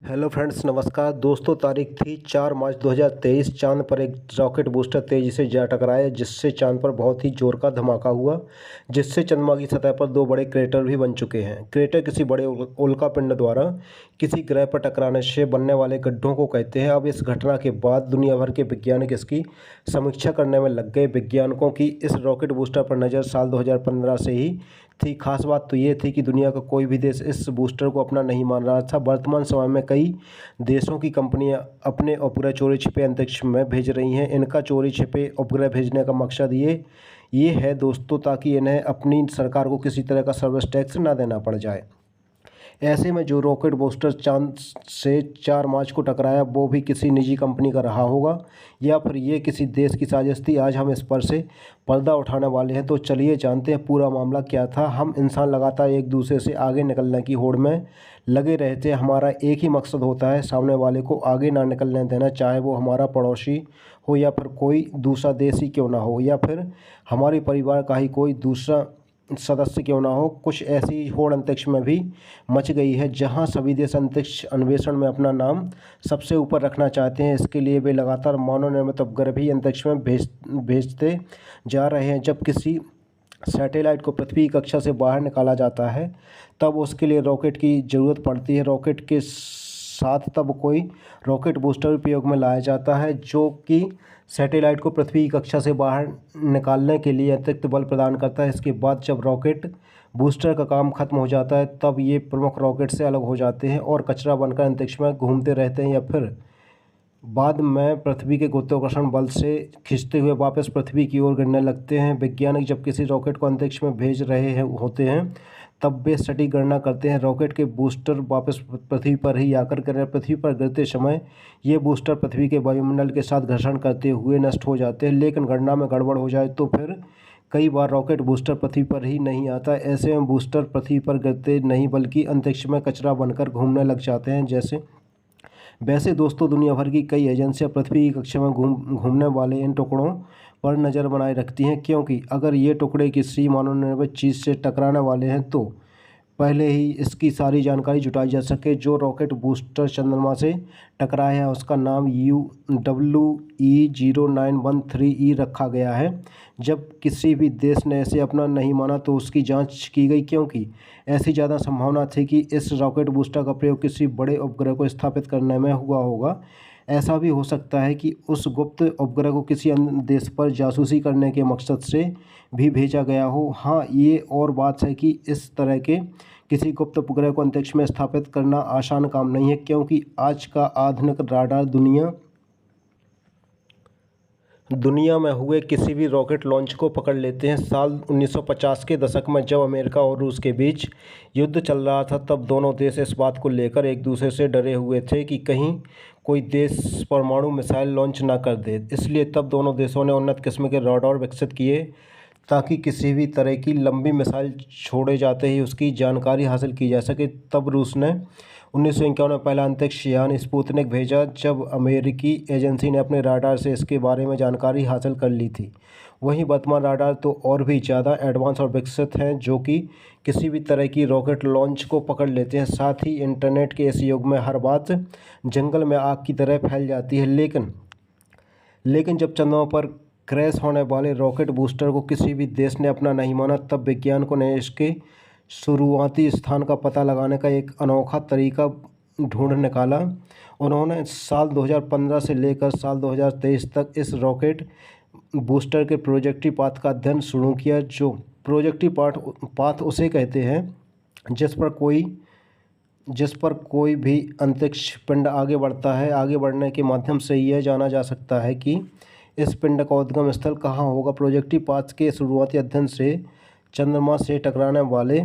Hello friends, नमस्कार दोस्तों। तारीख थी 4 मार्च 2023। चांद पर एक रॉकेट बूस्टर तेज़ी से जा टकराया, जिससे चांद पर बहुत ही जोर का धमाका हुआ, जिससे चंद्रमा की सतह पर दो बड़े क्रेटर भी बन चुके हैं। क्रेटर किसी बड़े उल्कापिंड द्वारा किसी ग्रह पर टकराने से बनने वाले गड्ढों को कहते हैं। अब इस घटना के बाद दुनिया भर के वैज्ञानिक इसकी समीक्षा करने में लग गए। वैज्ञानिकों की इस रॉकेट बूस्टर पर नज़र साल 2015 से ही थी। खास बात तो ये थी कि दुनिया का कोई भी देश इस बूस्टर को अपना नहीं मान रहा था। वर्तमान समय में कई देशों की कंपनियां अपने उपग्रह चोरी छिपे अंतरिक्ष में भेज रही हैं। इनका चोरी छिपे उपग्रह भेजने का मकसद ये है दोस्तों, ताकि इन्हें अपनी सरकार को किसी तरह का सर्विस टैक्स ना देना पड़ जाए। ऐसे में जो रॉकेट बूस्टर चांद से 4 मार्च को टकराया, वो भी किसी निजी कंपनी का रहा होगा या फिर ये किसी देश की साजिश थी। आज हम इस पर से पर्दा उठाने वाले हैं, तो चलिए जानते हैं पूरा मामला क्या था। हम इंसान लगातार एक दूसरे से आगे निकलने की होड़ में लगे रहते हैं। हमारा एक ही मकसद होता है, सामने वाले को आगे ना निकलने देना, चाहे वो हमारा पड़ोसी हो या फिर कोई दूसरा देश ही क्यों ना हो, या फिर हमारे परिवार का ही कोई दूसरा सदस्य क्यों ना हो। कुछ ऐसी होड़ अंतरिक्ष में भी मच गई है, जहां सभी देश अंतरिक्ष अन्वेषण में अपना नाम सबसे ऊपर रखना चाहते हैं। इसके लिए वे लगातार मानव निर्मित उपग्रह भी अंतरिक्ष में भेजते जा रहे हैं। जब किसी सैटेलाइट को पृथ्वी की कक्षा से बाहर निकाला जाता है, तब उसके लिए रॉकेट की ज़रूरत पड़ती है। रॉकेट के साथ तब कोई रॉकेट बूस्टर उपयोग में लाया जाता है, जो कि सैटेलाइट को पृथ्वी की कक्षा से बाहर निकालने के लिए अतिरिक्त बल प्रदान करता है। इसके बाद जब रॉकेट बूस्टर का काम खत्म हो जाता है, तब ये प्रमुख रॉकेट से अलग हो जाते हैं और कचरा बनकर अंतरिक्ष में घूमते रहते हैं, या फिर बाद में पृथ्वी के गुरुत्वाकर्षण बल से खींचते हुए वापस पृथ्वी की ओर गिरने लगते हैं। वैज्ञानिक जब किसी रॉकेट को अंतरिक्ष में भेज रहे होते हैं, तब वे सटीक गणना करते हैं। रॉकेट के बूस्टर वापस पृथ्वी पर ही आकर गिरे। पृथ्वी पर गिरते समय ये बूस्टर पृथ्वी के वायुमंडल के साथ घर्षण करते हुए नष्ट हो जाते हैं, लेकिन गणना में गड़बड़ हो जाए तो फिर कई बार रॉकेट बूस्टर पृथ्वी पर ही नहीं आता। ऐसे में बूस्टर पृथ्वी पर गिरते नहीं, बल्कि अंतरिक्ष में कचरा बनकर घूमने लग जाते हैं। वैसे दोस्तों, दुनिया भर की कई एजेंसियां पृथ्वी की कक्षा में घूमने वाले इन टुकड़ों पर नज़र बनाए रखती हैं, क्योंकि अगर ये टुकड़े किसी मानव निर्मित चीज़ से टकराने वाले हैं, तो पहले ही इसकी सारी जानकारी जुटाई जा सके। जो रॉकेट बूस्टर चंद्रमा से टकराया है, उसका नाम WE0913E रखा गया है। जब किसी भी देश ने इसे अपना नहीं माना, तो उसकी जांच की गई, क्योंकि ऐसी ज़्यादा संभावना थी कि इस रॉकेट बूस्टर का प्रयोग किसी बड़े उपग्रह को स्थापित करने में हुआ होगा। ऐसा भी हो सकता है कि उस गुप्त उपग्रह को किसी अन्य देश पर जासूसी करने के मकसद से भी भेजा गया हो। हाँ, ये और बात है कि इस तरह के किसी गुप्त उपग्रह को अंतरिक्ष में स्थापित करना आसान काम नहीं है, क्योंकि आज का आधुनिक राडार दुनिया में हुए किसी भी रॉकेट लॉन्च को पकड़ लेते हैं। साल 1950 के दशक में जब अमेरिका और रूस के बीच युद्ध चल रहा था, तब दोनों देश इस बात को लेकर एक दूसरे से डरे हुए थे कि कहीं कोई देश परमाणु मिसाइल लॉन्च ना कर दे। इसलिए तब दोनों देशों ने उन्नत किस्म के राडार विकसित किए, ताकि किसी भी तरह की लंबी मिसाइल छोड़े जाते ही उसकी जानकारी हासिल की जा सके। तब रूस ने 1951 में पहला अंतरिक्ष यान स्पुतनिक भेजा, जब अमेरिकी एजेंसी ने अपने राडार से इसके बारे में जानकारी हासिल कर ली थी। वहीं वर्तमान राडार तो और भी ज़्यादा एडवांस और विकसित हैं, जो कि किसी भी तरह की रॉकेट लॉन्च को पकड़ लेते हैं। साथ ही इंटरनेट के इस युग में हर बात जंगल में आग की तरह फैल जाती है, लेकिन जब चंद्रमा पर क्रैश होने वाले रॉकेट बूस्टर को किसी भी देश ने अपना नहीं माना, तब वैज्ञानिकों ने इसके शुरुआती स्थान का पता लगाने का एक अनोखा तरीका ढूंढ निकाला। उन्होंने साल 2015 से लेकर साल 2023 तक इस रॉकेट बूस्टर के प्रोजेक्टिव पाथ का अध्ययन शुरू किया। जो प्रोजेक्टिव पाथ उसे कहते हैं जिस पर कोई भी अंतरिक्ष पिंड आगे बढ़ता है। आगे बढ़ने के माध्यम से यह जाना जा सकता है कि इस पिंड का उद्गम स्थल कहाँ होगा। प्रोजेक्टिव पाथ के शुरुआती अध्ययन से चंद्रमा से टकराने वाले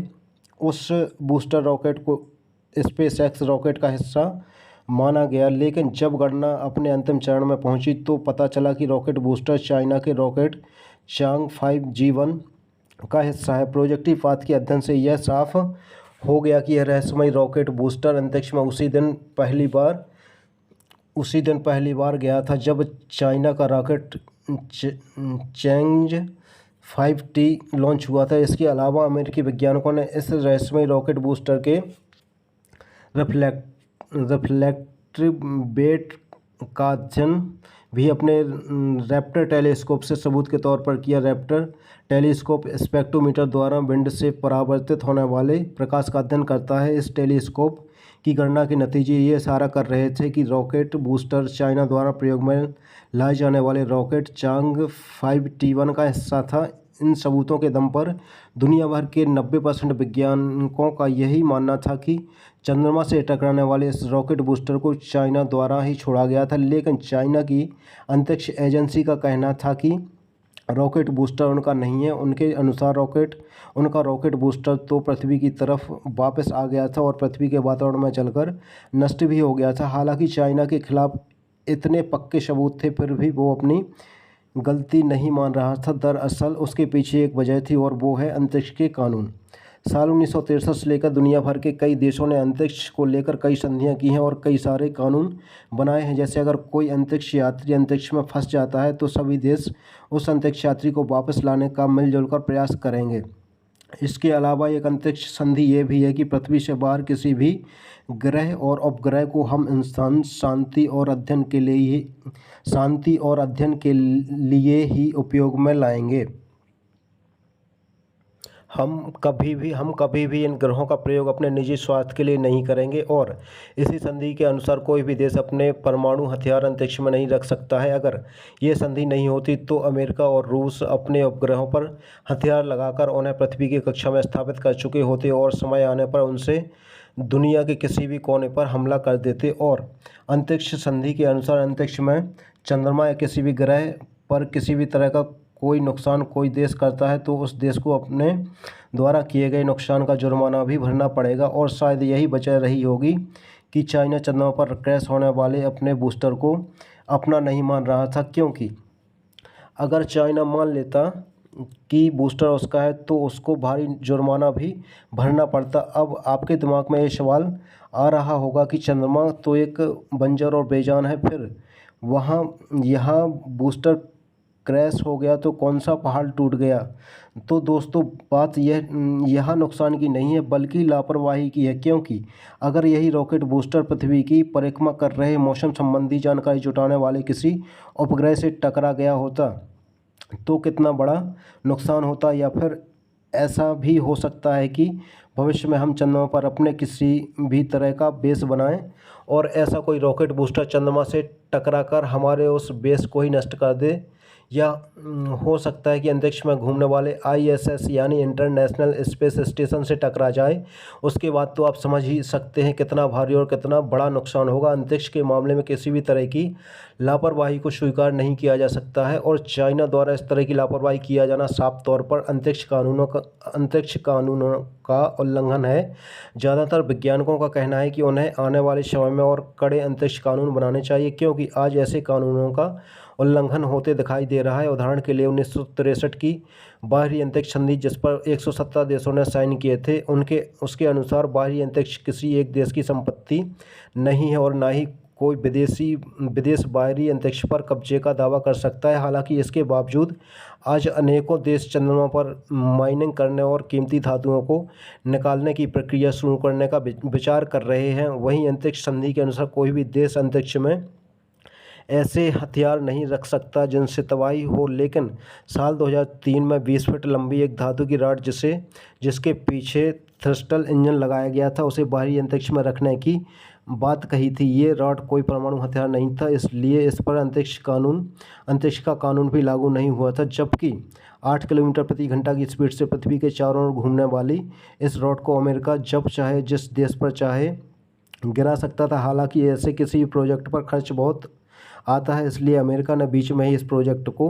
उस बूस्टर रॉकेट को स्पेसएक्स रॉकेट का हिस्सा माना गया, लेकिन जब गणना अपने अंतिम चरण में पहुंची, तो पता चला कि रॉकेट बूस्टर चाइना के रॉकेट चांग 5G1 का हिस्सा है। प्रोजेक्टिव पाथ के अध्ययन से यह साफ हो गया कि यह रहस्यमय रॉकेट बूस्टर अंतरिक्ष में उसी दिन पहली बार गया था, जब चाइना का रॉकेट चैंग 5T लॉन्च हुआ था। इसके अलावा अमेरिकी वैज्ञानिकों ने इस रहस्यमय रॉकेट बूस्टर के रिफ्लेक्टिव बेट का अध्ययन भी अपने रैप्टर टेलीस्कोप से सबूत के तौर पर किया। रैप्टर टेलीस्कोप स्पेक्ट्रोमीटर द्वारा विंड से परावर्तित होने वाले प्रकाश का अध्ययन करता है। इस टेलीस्कोप की गणना के नतीजे ये इशारा कर रहे थे कि रॉकेट बूस्टर चाइना द्वारा प्रयोग में लाए जाने वाले रॉकेट चांग 5T1 का हिस्सा था। इन सबूतों के दम पर दुनिया भर के 90% वैज्ञानिकों का यही मानना था कि चंद्रमा से टकराने वाले इस रॉकेट बूस्टर को चाइना द्वारा ही छोड़ा गया था। लेकिन चाइना की अंतरिक्ष एजेंसी का कहना था कि रॉकेट बूस्टर उनका नहीं है। उनके अनुसार उनका रॉकेट बूस्टर तो पृथ्वी की तरफ वापस आ गया था और पृथ्वी के वातावरण में जलकर नष्ट भी हो गया था। हालांकि चाइना के खिलाफ इतने पक्के सबूत थे, फिर भी वो अपनी गलती नहीं मान रहा था। दरअसल उसके पीछे एक वजह थी और वो है अंतरिक्ष के कानून। साल 1963 से लेकर दुनिया भर के कई देशों ने अंतरिक्ष को लेकर कई संधियां की हैं और कई सारे कानून बनाए हैं। जैसे अगर कोई अंतरिक्ष यात्री अंतरिक्ष में फंस जाता है तो सभी देश उस अंतरिक्ष यात्री को वापस लाने का मिलजुल कर प्रयास करेंगे। इसके अलावा एक अंतरिक्ष संधि ये भी है कि पृथ्वी से बाहर किसी भी ग्रह और उपग्रह को हम इंसान शांति और अध्ययन के लिए ही उपयोग में लाएंगे। हम कभी भी इन ग्रहों का प्रयोग अपने निजी स्वार्थ के लिए नहीं करेंगे और इसी संधि के अनुसार कोई भी देश अपने परमाणु हथियार अंतरिक्ष में नहीं रख सकता है। अगर ये संधि नहीं होती तो अमेरिका और रूस अपने उपग्रहों पर हथियार लगाकर उन्हें पृथ्वी की कक्षा में स्थापित कर चुके होते और समय आने पर उनसे दुनिया के किसी भी कोने पर हमला कर देते। और अंतरिक्ष संधि के अनुसार अंतरिक्ष में चंद्रमा या किसी भी ग्रह पर किसी भी तरह का कोई नुकसान कोई देश करता है तो उस देश को अपने द्वारा किए गए नुकसान का जुर्माना भी भरना पड़ेगा। और शायद यही वजह रही होगी कि चाइना चंद्रमा पर क्रैश होने वाले अपने बूस्टर को अपना नहीं मान रहा था, क्योंकि अगर चाइना मान लेता कि बूस्टर उसका है तो उसको भारी जुर्माना भी भरना पड़ता। अब आपके दिमाग में ये सवाल आ रहा होगा कि चंद्रमा तो एक बंजर और बेजान है, फिर यहाँ बूस्टर क्रैश हो गया तो कौन सा पहाड़ टूट गया। तो दोस्तों बात यहाँ नुकसान की नहीं है बल्कि लापरवाही की है, क्योंकि अगर यही रॉकेट बूस्टर पृथ्वी की परिक्रमा कर रहे मौसम संबंधी जानकारी जुटाने वाले किसी उपग्रह से टकरा गया होता तो कितना बड़ा नुकसान होता। या फिर ऐसा भी हो सकता है कि भविष्य में हम चंद्रमा पर अपने किसी भी तरह का बेस बनाएं और ऐसा कोई रॉकेट बूस्टर चंद्रमा से टकराकर हमारे उस बेस को ही नष्ट कर दे। या हो सकता है कि अंतरिक्ष में घूमने वाले ISS यानी इंटरनेशनल स्पेस स्टेशन से टकरा जाए। उसके बाद तो आप समझ ही सकते हैं कितना भारी और कितना बड़ा नुकसान होगा। अंतरिक्ष के मामले में किसी भी तरह की लापरवाही को स्वीकार नहीं किया जा सकता है और चाइना द्वारा इस तरह की लापरवाही किया जाना साफ तौर पर अंतरिक्ष कानूनों का उल्लंघन है। ज़्यादातर वैज्ञानिकोों का कहना है कि उन्हें आने वाले समय में और कड़े अंतरिक्ष कानून बनाने चाहिए, क्योंकि आज ऐसे कानूनों का उल्लंघन होते दिखाई दे रहा है। उदाहरण के लिए 1963 की बाहरी अंतरिक्ष संधि जिस पर 117 देशों ने साइन किए थे उसके अनुसार बाहरी अंतरिक्ष किसी एक देश की संपत्ति नहीं है और ना ही कोई विदेश बाहरी अंतरिक्ष पर कब्जे का दावा कर सकता है। हालांकि इसके बावजूद आज अनेकों देश चंद्रमा पर माइनिंग करने और कीमती धातुओं को निकालने की प्रक्रिया शुरू करने का विचार कर रहे हैं। वहीं अंतरिक्ष संधि के अनुसार कोई भी देश अंतरिक्ष में ऐसे हथियार नहीं रख सकता जिनसे तबाही हो। लेकिन साल 2003 में 20 फीट लंबी एक धातु की रॉड जिसके पीछे थ्रस्टल इंजन लगाया गया था उसे बाहरी अंतरिक्ष में रखने की बात कही थी। ये रॉड कोई परमाणु हथियार नहीं था, इसलिए इस पर अंतरिक्ष का कानून भी लागू नहीं हुआ था। जबकि 8 किलोमीटर प्रति घंटा की स्पीड से पृथ्वी के चारों ओर घूमने वाली इस रॉड को अमेरिका जब चाहे जिस देश पर चाहे गिरा सकता था। हालांकि ऐसे किसी भी प्रोजेक्ट पर खर्च बहुत आता है, इसलिए अमेरिका ने बीच में ही इस प्रोजेक्ट को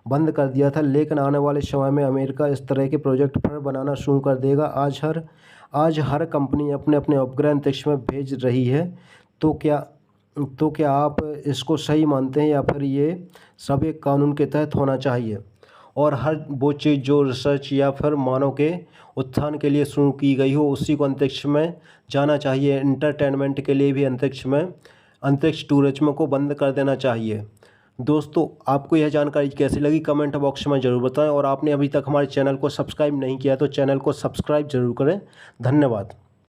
बंद कर दिया था। लेकिन आने वाले समय में अमेरिका इस तरह के प्रोजेक्ट फिर बनाना शुरू कर देगा। आज हर कंपनी अपने अपने उपग्रह अंतरिक्ष में भेज रही है। तो क्या आप इसको सही मानते हैं या फिर ये सब एक कानून के तहत होना चाहिए? और हर वो चीज़ जो रिसर्च या फिर मानव के उत्थान के लिए शुरू की गई हो उसी को अंतरिक्ष में जाना चाहिए। एंटरटेनमेंट के लिए भी अंतरिक्ष टूरिज्म को बंद कर देना चाहिए। दोस्तों आपको यह जानकारी कैसी लगी कमेंट बॉक्स में ज़रूर बताएं और आपने अभी तक हमारे चैनल को सब्सक्राइब नहीं किया तो चैनल को सब्सक्राइब जरूर करें। धन्यवाद।